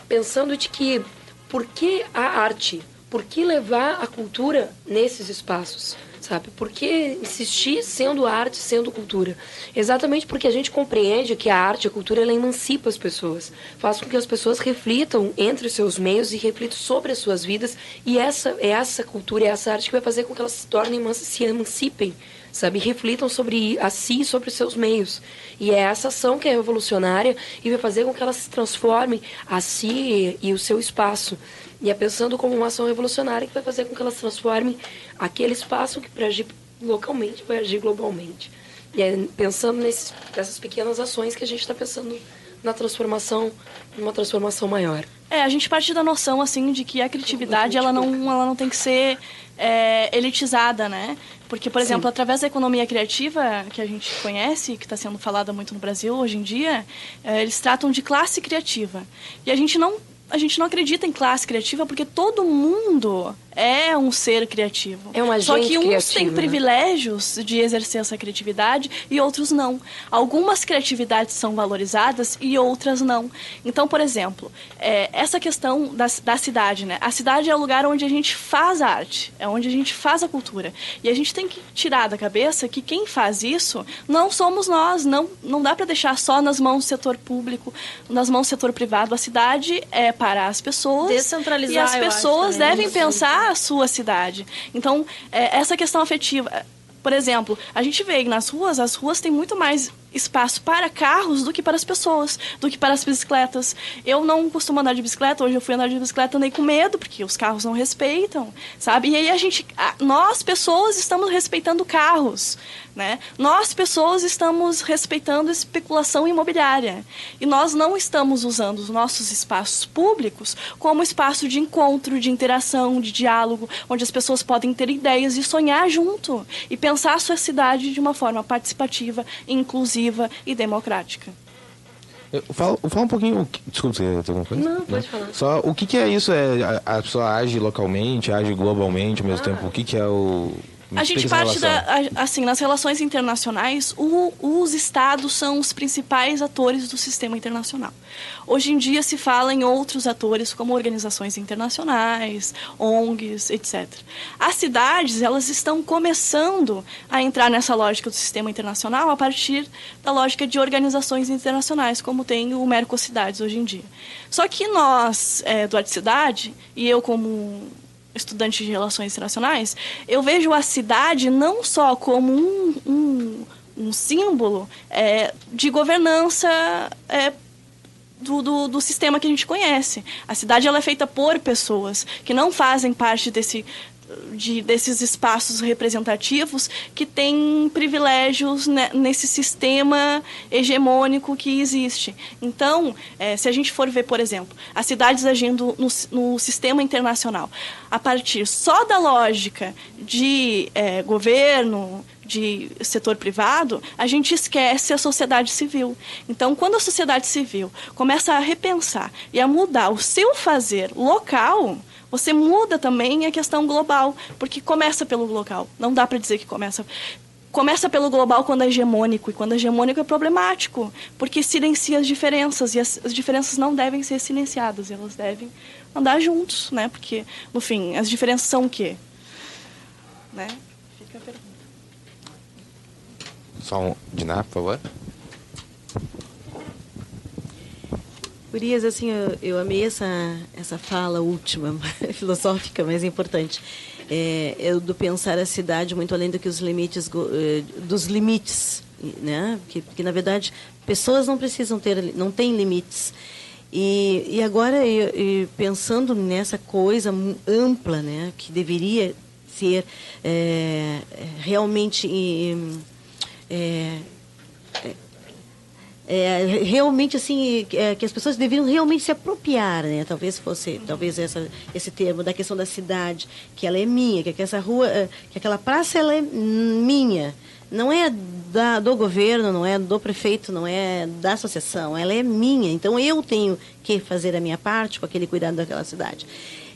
pensando de que por que a arte, por que levar a cultura nesses espaços, sabe? Por que insistir sendo arte, sendo cultura? Exatamente porque a gente compreende que a arte, a cultura, ela emancipa as pessoas, faz com que as pessoas reflitam entre os seus meios e reflitam sobre as suas vidas, e essa cultura, essa arte que vai fazer com que elas se emancipem, sabe, reflitam sobre a si e sobre os seus meios. E é essa ação que é revolucionária e vai fazer com que elas se transformem a si e o seu espaço. E é pensando como uma ação revolucionária que vai fazer com que elas transformem aquele espaço que para agir localmente vai agir globalmente. E é pensando nessas pequenas ações que a gente está pensando na transformação, numa transformação maior. A gente parte da noção, assim, de que a criatividade, ela não tem que ser elitizada, né? Porque, por exemplo, através da economia criativa, que a gente conhece, que está sendo falada muito no Brasil hoje em dia, eles tratam de classe criativa. E a gente não acredita em classe criativa porque todo mundo é um ser criativo. É um agente Só que uns criativo, têm né? privilégios de exercer essa criatividade e outros não. Algumas criatividades são valorizadas e outras não. Então, por exemplo, essa questão da cidade, né? A cidade é o lugar onde a gente faz a arte, é onde a gente faz a cultura. E a gente tem que tirar da cabeça que quem faz isso não somos nós. Não dá para deixar só nas mãos do setor público, nas mãos do setor privado. A cidade é para as pessoas. Descentralizar, e as eu pessoas acho, né? devem pensar a sua cidade. Então, essa questão afetiva... Por exemplo, a gente vê que nas ruas, as ruas têm muito mais espaço para carros do que para as pessoas, do que para as bicicletas. Eu não costumo andar de bicicleta, hoje eu fui andar de bicicleta, andei com medo, porque os carros não respeitam, sabe? E aí nós, pessoas, estamos respeitando carros, né? Nós, pessoas, estamos respeitando especulação imobiliária. E nós não estamos usando os nossos espaços públicos como espaço de encontro, de interação, de diálogo, onde as pessoas podem ter ideias e sonhar junto, e pensar a sua cidade de uma forma participativa, inclusiva e democrática. Fala um pouquinho... Desculpa, você tem alguma coisa? Não, pode falar. Só o que é isso? A pessoa age localmente, age globalmente ao mesmo tempo? O que é o... A gente parte assim, nas relações internacionais, os estados são os principais atores do sistema internacional. Hoje em dia se fala em outros atores, como organizações internacionais, ONGs, etc. As cidades, elas estão começando a entrar nessa lógica do sistema internacional a partir da lógica de organizações internacionais, como tem o Mercocidades hoje em dia. Só que nós, do Arte Cidade, e eu como estudante de relações internacionais, eu vejo a cidade não só como um símbolo de governança do sistema que a gente conhece. A cidade ela é feita por pessoas que não fazem parte desses espaços representativos que têm privilégios nesse sistema hegemônico que existe. Então, se a gente for ver, por exemplo, as cidades agindo no sistema internacional, a partir só da lógica de governo, de setor privado, a gente esquece a sociedade civil. Então, quando a sociedade civil começa a repensar e a mudar o seu fazer local, você muda também a questão global, porque começa pelo local. Não dá para dizer que começa pelo global quando é hegemônico, e quando é hegemônico é problemático, porque silencia as diferenças, e as diferenças não devem ser silenciadas, elas devem andar juntos, né? Porque, no fim, as diferenças são o quê? Né? Fica a pergunta. Só Diná, por favor. Gurias, assim, eu amei essa fala última, filosófica, mas importante. Do pensar a cidade muito além do que os limites, dos limites, né? Que na verdade, pessoas não têm limites. E agora, pensando nessa coisa ampla, né? Que deveria ser realmente... realmente assim que as pessoas deveriam realmente se apropriar, né? Talvez esse termo da questão da cidade, que ela é minha, que essa rua, que aquela praça ela é minha, não é do governo, não é do prefeito, não é da associação, ela é minha. Então eu tenho que fazer a minha parte com aquele cuidado daquela cidade.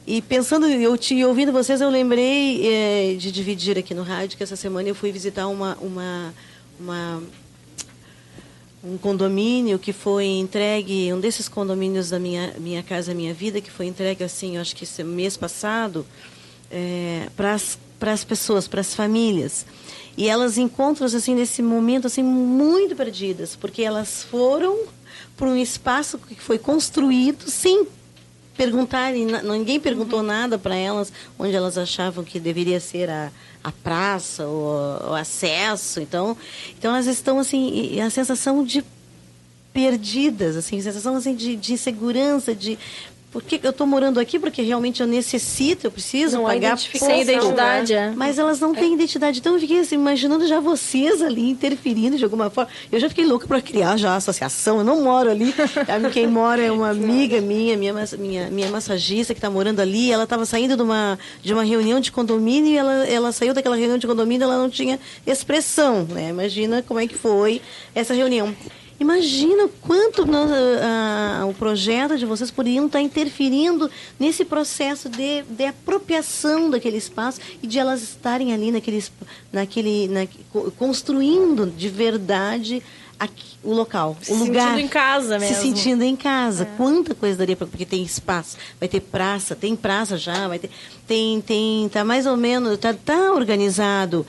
E pensando, ouvindo vocês, eu lembrei de dividir aqui no rádio que essa semana eu fui visitar um condomínio que foi entregue, um desses condomínios da minha casa, minha vida, que foi entregue assim, eu acho que esse mês passado, para as pessoas, para as famílias. E elas encontram-se assim nesse momento assim muito perdidas, porque elas foram para um espaço que foi construído sem perguntar, ninguém perguntou nada para elas onde elas achavam que deveria ser a praça, o acesso. Então elas estão assim, a sensação de perdidas, assim, a sensação assim de insegurança, de por que eu estou morando aqui, porque realmente eu necessito, eu preciso pagar sem identidade, mas elas não têm identidade. Então eu fiquei assim, imaginando já vocês ali interferindo de alguma forma. Eu já fiquei louca para criar já a associação, eu não moro ali. Quem mora é uma amiga minha massagista que está morando ali. Ela estava saindo de uma reunião de condomínio e ela saiu daquela reunião de condomínio, ela não tinha expressão, né? Imagina como é que foi essa reunião. Imagina quanto o projeto de vocês poderiam estar interferindo nesse processo de apropriação daquele espaço e de elas estarem ali construindo de verdade o local, o lugar. Se sentindo em casa mesmo. Se sentindo em casa. Quanta coisa daria porque tem espaço, vai ter praça, tem praça já, vai ter, tá mais ou menos, tá organizado.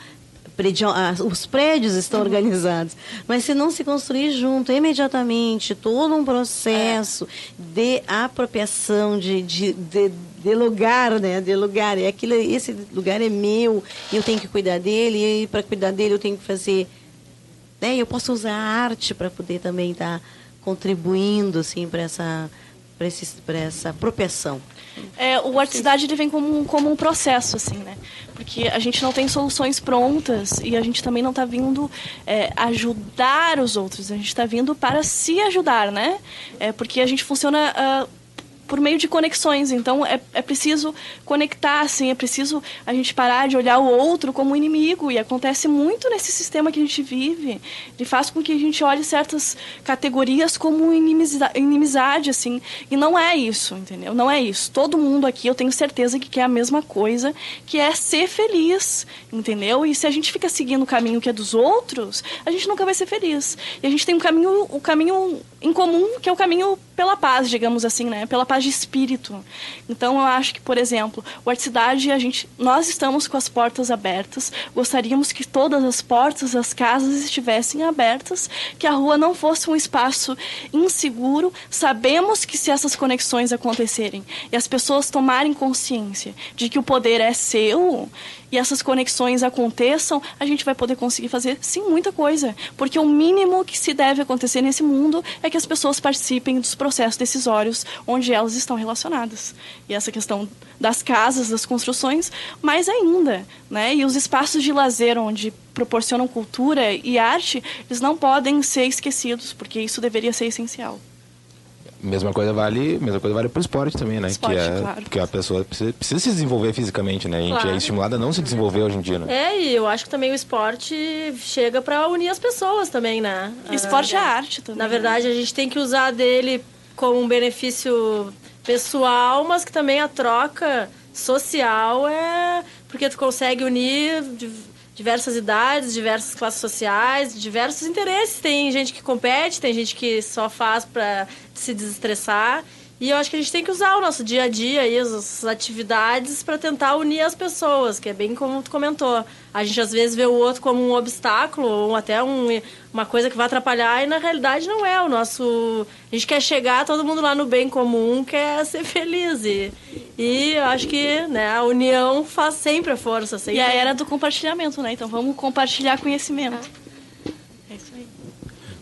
Os prédios estão organizados, mas se não se construir junto imediatamente todo um processo de apropriação de lugar, né? De lugar, esse lugar é meu, eu tenho que cuidar dele, e para cuidar dele eu tenho que fazer, né? Eu posso usar a arte para poder também estar contribuindo assim para essa apropriação. O Arte Cidade ele vem como um processo, assim, né? Porque a gente não tem soluções prontas e a gente também não está vindo ajudar os outros, a gente está vindo para se ajudar, né? Porque a gente funciona por meio de conexões. Então, é preciso conectar, assim, é preciso a gente parar de olhar o outro como um inimigo. E acontece muito nesse sistema que a gente vive. Ele faz com que a gente olhe certas categorias como inimizade, assim. E não é isso, entendeu? Não é isso. Todo mundo aqui, eu tenho certeza que quer a mesma coisa, que é ser feliz, entendeu? E se a gente fica seguindo o caminho que é dos outros, a gente nunca vai ser feliz. E a gente tem um caminho em comum, que é o caminho pela paz, digamos assim, né? Pela paz de espírito. Então, eu acho que, por exemplo, o Artecidade, nós estamos com as portas abertas, gostaríamos que todas as portas das casas estivessem abertas, que a rua não fosse um espaço inseguro. Sabemos que se essas conexões acontecerem e as pessoas tomarem consciência de que o poder é seu e essas conexões aconteçam, a gente vai poder conseguir fazer, sim, muita coisa. Porque o mínimo que se deve acontecer nesse mundo é que as pessoas participem dos processos decisórios onde elas estão relacionadas. E essa questão das casas, das construções, mais ainda, né? E os espaços de lazer onde proporcionam cultura e arte, eles não podem ser esquecidos, porque isso deveria ser essencial. Mesma coisa vale pro esporte também, né? Esporte, claro. Porque a pessoa precisa se desenvolver fisicamente, né? A gente Claro. é estimulada a não se desenvolver hoje em dia, né? E eu acho que também o esporte chega para unir as pessoas também, né? Esporte é arte também. Na verdade, a gente tem que usar dele como um benefício pessoal, mas que também a troca social é porque tu consegue unir diversas idades, diversas classes sociais, diversos interesses. Tem gente que compete, tem gente que só faz para se desestressar. E eu acho que a gente tem que usar o nosso dia a dia e as atividades para tentar unir as pessoas, que é bem como tu comentou. A gente às vezes vê o outro como um obstáculo ou até uma coisa que vai atrapalhar e na realidade não é. A gente quer chegar todo mundo lá no bem comum, quer ser feliz. E eu acho que, né, a união faz sempre a força. Sempre. E a era do compartilhamento, né? Então vamos compartilhar conhecimento. É isso aí.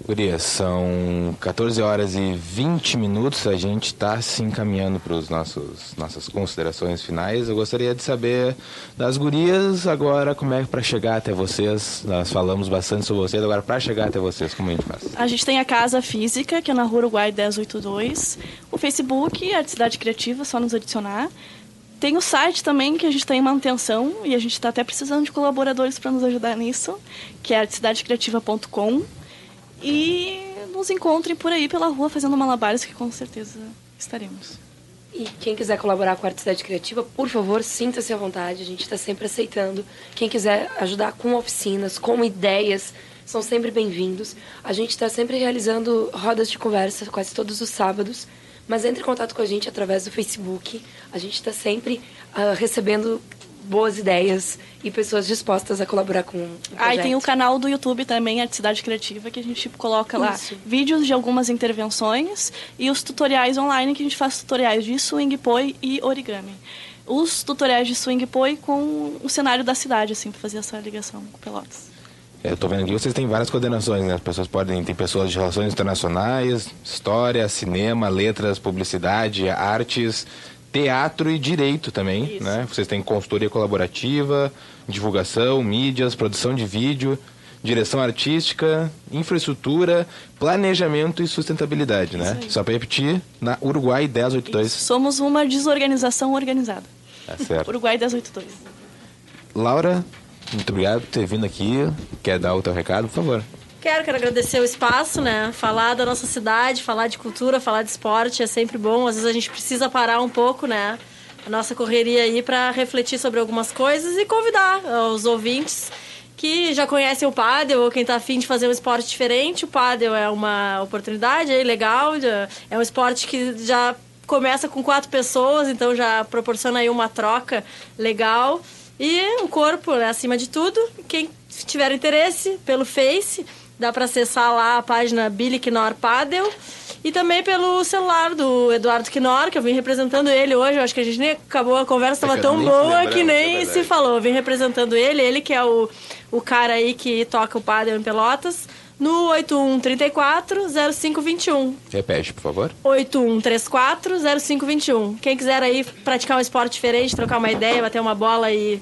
Gurias, são 14 horas e 20 minutos, a gente está se encaminhando para as nossas considerações finais. Eu gostaria de saber das gurias agora como é para chegar até vocês. Nós falamos bastante sobre vocês, agora para chegar até vocês, como a gente faz? A gente tem a casa física, que é na Rua Uruguai 1082, o Facebook, Artecidade Criativa, só nos adicionar. Tem o site também, que a gente está em manutenção, e a gente está até precisando de colaboradores para nos ajudar nisso, que é artecidadecriativa.com. E nos encontrem por aí pela rua fazendo malabares, que com certeza estaremos. E quem quiser colaborar com a Artecidade Criativa, por favor, sinta-se à vontade. A gente está sempre aceitando. Quem quiser ajudar com oficinas, com ideias, são sempre bem-vindos. A gente está sempre realizando rodas de conversa quase todos os sábados. Mas entre em contato com a gente através do Facebook. A gente está sempre recebendo boas ideias e pessoas dispostas a colaborar com o projeto. E tem o canal do YouTube também, Artecidade Criativa, que a gente coloca lá vídeos de algumas intervenções e os tutoriais online, que a gente faz tutoriais de swing poi e origami. Os tutoriais de swing poi com o cenário da cidade, assim, para fazer essa ligação com Pelotas. Eu tô vendo aqui, vocês têm várias coordenações, né? As pessoas tem pessoas de relações internacionais, história, cinema, letras, publicidade, artes, teatro e direito também, Isso. né? Vocês têm consultoria colaborativa, divulgação, mídias, produção de vídeo, direção artística, infraestrutura, planejamento e sustentabilidade, né? Só para repetir, na Uruguai 1082. Somos uma desorganização organizada. Tá certo. Uruguai 1082. Laura, muito obrigado por ter vindo aqui. Quer dar o teu recado, por favor? Quero agradecer o espaço, né? Falar da nossa cidade, falar de cultura, falar de esporte é sempre bom. Às vezes a gente precisa parar um pouco, né? A nossa correria aí para refletir sobre algumas coisas e convidar os ouvintes que já conhecem o pádel ou quem tá afim de fazer um esporte diferente. O pádel é uma oportunidade aí legal, é um esporte que já começa com 4 pessoas, então já proporciona aí uma troca legal. E o corpo, né, acima de tudo. Quem tiver interesse pelo Face, dá para acessar lá a página Billy Knorr Padel e também pelo celular do Eduardo Knorr, que eu vim representando ele hoje. Eu acho que a gente nem acabou, a conversa estava tão boa que nem se falou. Eu vim representando ele que é o cara aí que toca o Padel em Pelotas, no 8134-0521. Repete, por favor. 8134-0521. Quem quiser aí praticar um esporte diferente, trocar uma ideia, bater uma bola e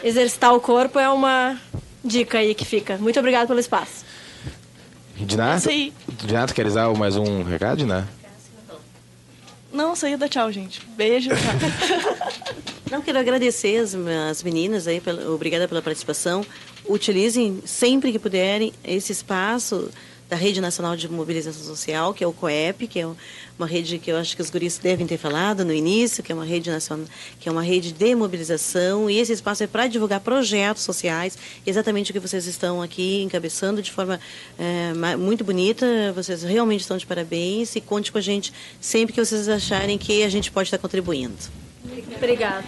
exercitar o corpo, é uma dica aí que fica. Muito obrigada pelo espaço. Dinato, queres dar mais um recado, né? Não, saída, tchau, gente. Beijo, tchau. Não, quero agradecer as meninas aí, obrigada pela participação. Utilizem sempre que puderem esse espaço da Rede Nacional de Mobilização Social, que é o COEP, que é uma rede que eu acho que os guris devem ter falado no início, que é uma rede nacional, que é uma rede de mobilização, e esse espaço é para divulgar projetos sociais, exatamente o que vocês estão aqui encabeçando de forma muito bonita. Vocês realmente estão de parabéns, e conte com a gente sempre que vocês acharem que a gente pode estar contribuindo. Obrigada.